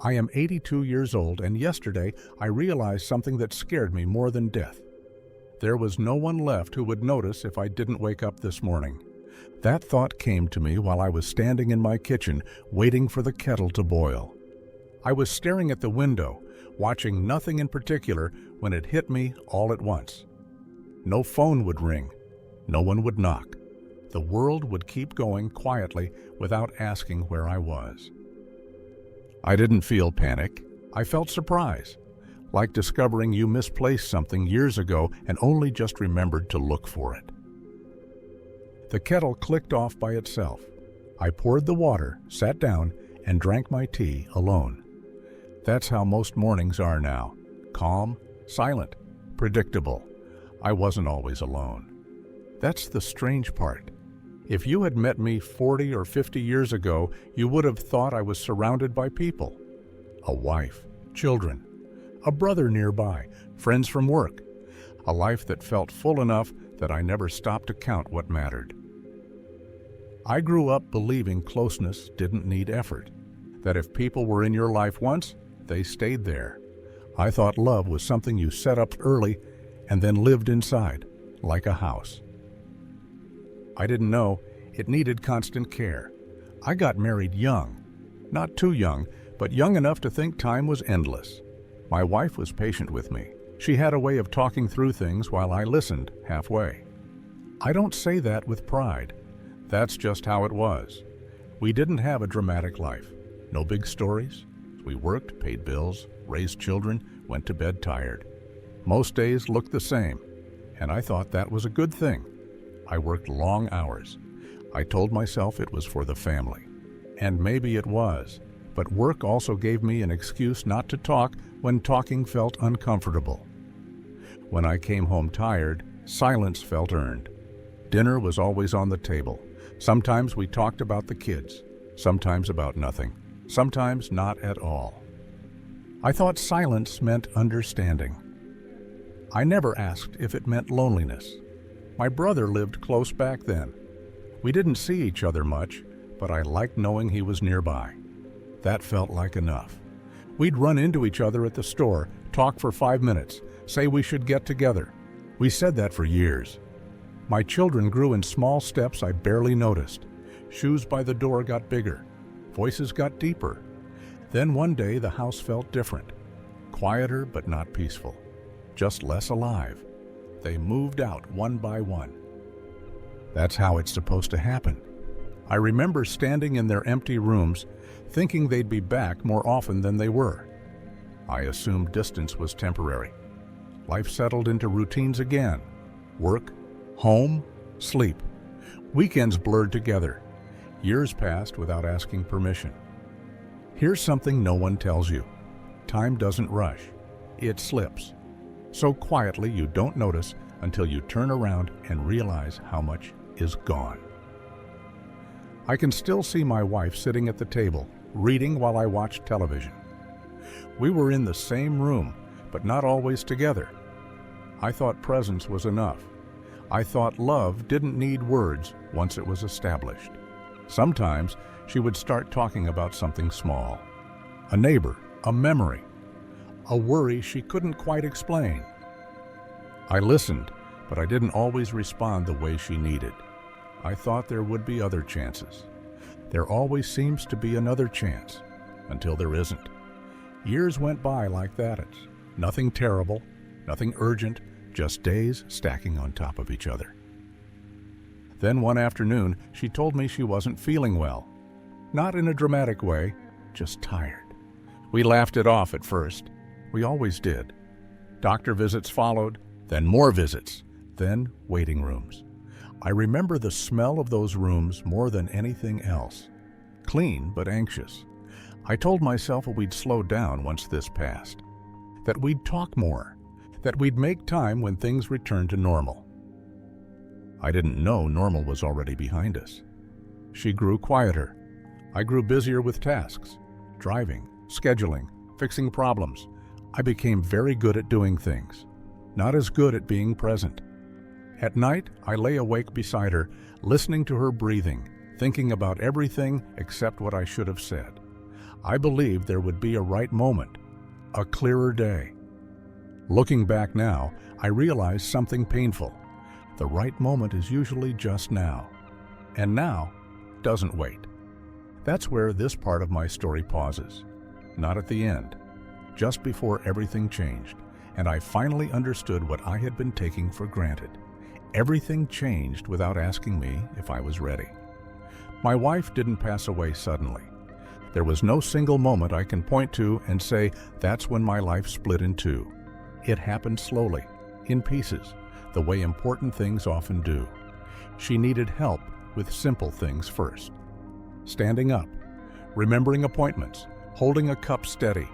I am 82 years old, and yesterday I realized something that scared me more than death. There was no one left who would notice if I didn't wake up this morning. That thought came to me while I was standing in my kitchen, waiting for the kettle to boil. I was staring at the window, watching nothing in particular, when it hit me all at once. No phone would ring. No one would knock. The world would keep going quietly without asking where I was. I didn't feel panic. I felt surprise, like discovering you misplaced something years ago and only just remembered to look for it. The kettle clicked off by itself. I poured the water, sat down, and drank my tea alone. That's how most mornings are now. Calm, silent, predictable. I wasn't always alone. That's the strange part. If you had met me 40 or 50 years ago, you would have thought I was surrounded by people. A wife, children, a brother nearby, friends from work. A life that felt full enough that I never stopped to count what mattered. I grew up believing closeness didn't need effort, that if people were in your life once, they stayed there. I thought love was something you set up early and then lived inside, like a house. I didn't know it needed constant care. I got married young. Not too young, but young enough to think time was endless. My wife was patient with me. She had a way of talking through things while I listened halfway. I don't say that with pride. That's just how it was. We didn't have a dramatic life. No big stories. We worked, paid bills, raised children, went to bed tired. Most days looked the same, and I thought that was a good thing. I worked long hours. I told myself it was for the family. And maybe it was, but work also gave me an excuse not to talk when talking felt uncomfortable. When I came home tired, silence felt earned. Dinner was always on the table. Sometimes we talked about the kids, sometimes about nothing, sometimes not at all. I thought silence meant understanding. I never asked if it meant loneliness. My brother lived close back then. We didn't see each other much, but I liked knowing he was nearby. That felt like enough. We'd run into each other at the store, talk for 5 minutes, say we should get together. We said that for years. My children grew in small steps I barely noticed. Shoes by the door got bigger. Voices got deeper. Then one day the house felt different. Quieter but not peaceful. Just less alive. They moved out one by one. That's how it's supposed to happen. I remember standing in their empty rooms, thinking they'd be back more often than they were. I assumed distance was temporary. Life settled into routines again. Work, home, sleep. Weekends blurred together. Years passed without asking permission. Here's something no one tells you. Time doesn't rush. It slips. So quietly you don't notice until you turn around and realize how much is gone. I can still see my wife sitting at the table, reading while I watched television. We were in the same room, but not always together. I thought presence was enough. I thought love didn't need words once it was established. Sometimes she would start talking about something small. A neighbor, a memory, a worry she couldn't quite explain. I listened, but I didn't always respond the way she needed. I thought there would be other chances. There always seems to be another chance, until there isn't. Years went by like that. It's nothing terrible, nothing urgent, just days stacking on top of each other. Then one afternoon, she told me she wasn't feeling well. Not in a dramatic way, just tired. We laughed it off at first. We always did. Doctor visits followed, then more visits, then waiting rooms. I remember the smell of those rooms more than anything else. Clean, but anxious. I told myself we'd slow down once this passed, that we'd talk more, that we'd make time when things returned to normal. I didn't know normal was already behind us. She grew quieter. I grew busier with tasks, driving, scheduling, fixing problems. I became very good at doing things, not as good at being present. At night, I lay awake beside her, listening to her breathing, thinking about everything except what I should have said. I believed there would be a right moment, a clearer day. Looking back now, I realize something painful. The right moment is usually just now, and now doesn't wait. That's where this part of my story pauses. Not at the end, just before everything changed, and I finally understood what I had been taking for granted. Everything changed without asking me if I was ready. My wife didn't pass away suddenly. There was no single moment I can point to and say, that's when my life split in two. It happened slowly, in pieces, the way important things often do. She needed help with simple things first. Standing up, remembering appointments, holding a cup steady.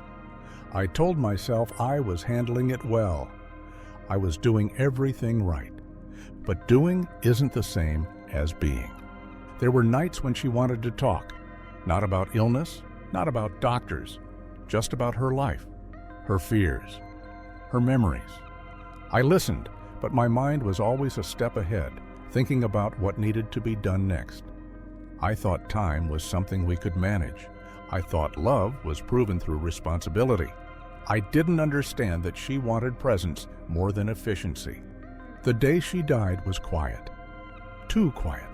I told myself I was handling it well. I was doing everything right. But doing isn't the same as being. There were nights when she wanted to talk, not about illness, not about doctors, just about her life, her fears, her memories. I listened, but my mind was always a step ahead, thinking about what needed to be done next. I thought time was something we could manage. I thought love was proven through responsibility. I didn't understand that she wanted presence more than efficiency. The day she died was quiet, too quiet.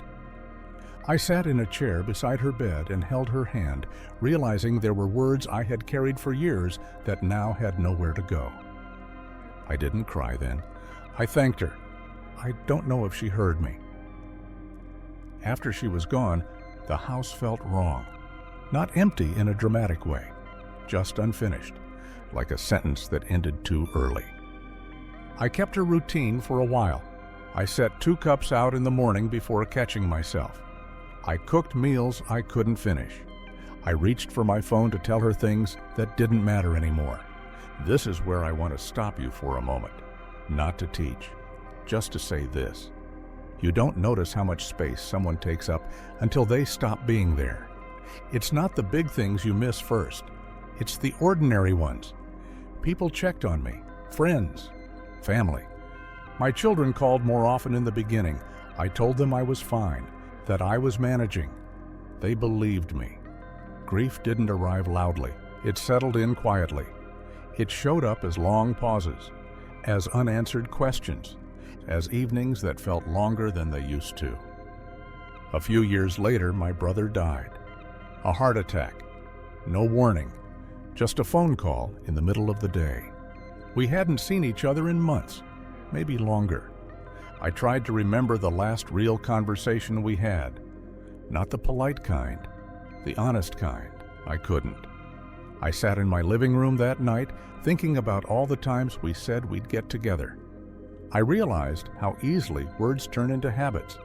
I sat in a chair beside her bed and held her hand, realizing there were words I had carried for years that now had nowhere to go. I didn't cry then. I thanked her. I don't know if she heard me. After she was gone, the house felt wrong. Not empty in a dramatic way, just unfinished, like a sentence that ended too early. I kept her routine for a while. I set 2 cups out in the morning before catching myself. I cooked meals I couldn't finish. I reached for my phone to tell her things that didn't matter anymore. This is where I want to stop you for a moment. Not to teach, just to say this. You don't notice how much space someone takes up until they stop being there. It's not the big things you miss first. It's the ordinary ones. People checked on me, friends, family. My children called more often in the beginning. I told them I was fine, that I was managing. They believed me. Grief didn't arrive loudly. It settled in quietly. It showed up as long pauses, as unanswered questions, as evenings that felt longer than they used to. A few years later, my brother died. A heart attack. No warning. Just a phone call in the middle of the day. We hadn't seen each other in months, maybe longer. I tried to remember the last real conversation we had. Not the polite kind, the honest kind. I couldn't. I sat in my living room that night, thinking about all the times we said we'd get together. I realized how easily words turn into habits,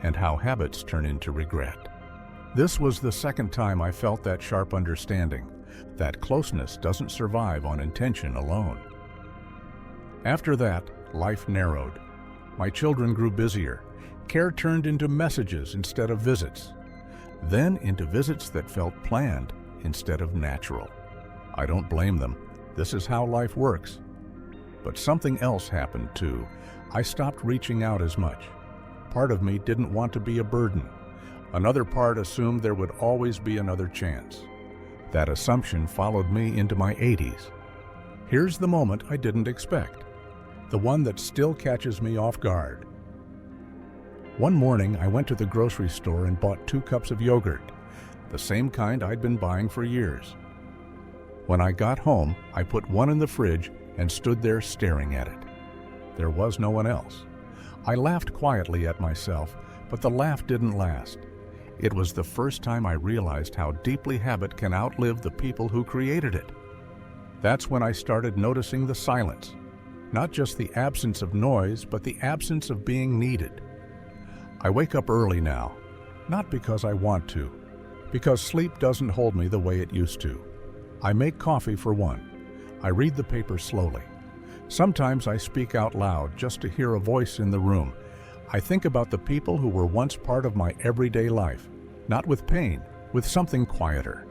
and how habits turn into regret. This was the second time I felt that sharp understanding, that closeness doesn't survive on intention alone. After that, life narrowed. My children grew busier. Care turned into messages instead of visits. Then into visits that felt planned instead of natural. I don't blame them. This is how life works. But something else happened too. I stopped reaching out as much. Part of me didn't want to be a burden. Another part assumed there would always be another chance. That assumption followed me into my 80s. Here's the moment I didn't expect. The one that still catches me off guard. One morning, I went to the grocery store and bought 2 cups of yogurt, the same kind I'd been buying for years. When I got home, I put one in the fridge and stood there staring at it. There was no one else. I laughed quietly at myself, but the laugh didn't last. It was the first time I realized how deeply habit can outlive the people who created it. That's when I started noticing the silence. Not just the absence of noise, but the absence of being needed. I wake up early now, not because I want to, because sleep doesn't hold me the way it used to. I make coffee for one. I read the paper slowly. Sometimes I speak out loud just to hear a voice in the room. I think about the people who were once part of my everyday life, not with pain, with something quieter.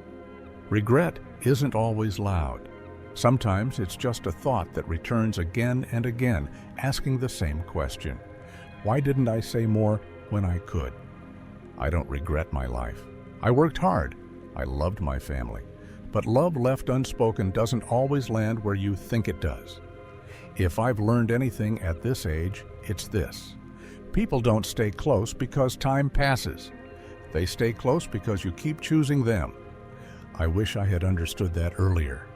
Regret isn't always loud. Sometimes it's just a thought that returns again and again, asking the same question. Why didn't I say more when I could? I don't regret my life. I worked hard. I loved my family. but love left unspoken doesn't always land where you think it does. If I've learned anything at this age, it's this. People don't stay close because time passes. They stay close because you keep choosing them. I wish I had understood that earlier.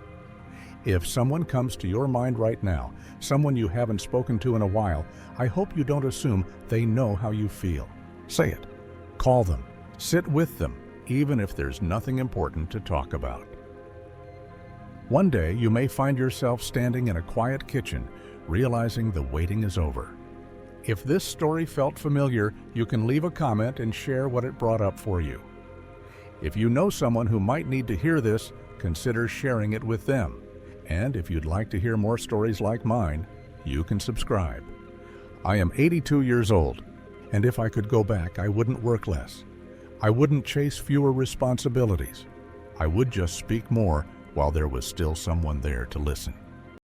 If someone comes to your mind right now, someone you haven't spoken to in a while, I hope you don't assume they know how you feel. Say it. Call them. Sit with them, even if there's nothing important to talk about. One day, you may find yourself standing in a quiet kitchen, realizing the waiting is over. If this story felt familiar, you can leave a comment and share what it brought up for you. If you know someone who might need to hear this, consider sharing it with them. And if you'd like to hear more stories like mine, you can subscribe. I am 82 years old, and if I could go back, I wouldn't work less. I wouldn't chase fewer responsibilities. I would just speak more while there was still someone there to listen.